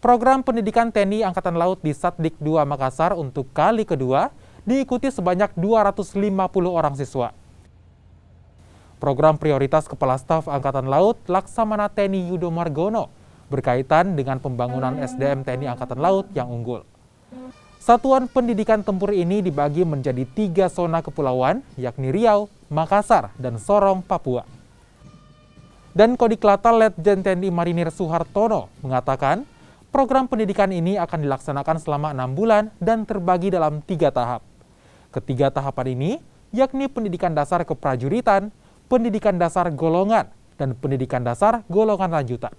Program pendidikan TNI Angkatan Laut di Satdik 2 Makassar untuk kali kedua diikuti sebanyak 250 orang siswa. Program prioritas Kepala Staf Angkatan Laut Laksamana TNI Yudo Margono berkaitan dengan pembangunan SDM TNI Angkatan Laut yang unggul. Satuan pendidikan tempur ini dibagi menjadi 3 zona kepulauan, yakni Riau, Makassar, dan Sorong, Papua. Dan Kodiklatal Letjen TNI Marinir Suhartono mengatakan, program pendidikan ini akan dilaksanakan selama 6 bulan dan terbagi dalam 3 tahap. Ketiga tahapan ini, yakni pendidikan dasar keprajuritan, pendidikan dasar golongan, dan pendidikan dasar golongan lanjutan.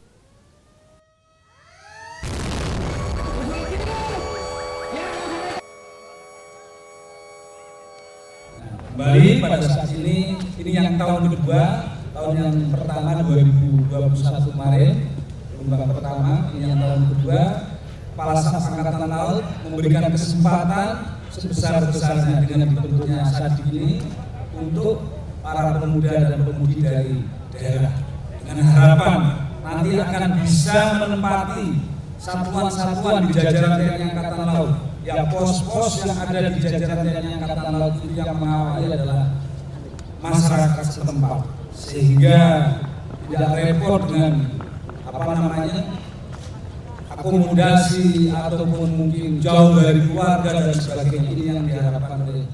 Kembali pada saat ini yang tahun kedua, tahun yang pertama 2021 kemarin, gelombang pertama, ini yang tahun kedua, Kepala Staf Angkatan Laut memberikan kesempatan sebesar-besarnya dengan dibentuknya Satdik ini untuk para pemuda dan pemudi dari daerah. Dengan harapan nanti akan bisa menempati satuan-satuan di jajaran TNI Angkatan Laut. Ya, pos-pos yang ada di jajaran TNI Angkatan Laut itu yang mengawali adalah masyarakat setempat, sehingga tidak repot dengan akomodasi ataupun mungkin jauh dari keluarga dan sebagainya. Ini yang diharapkan oleh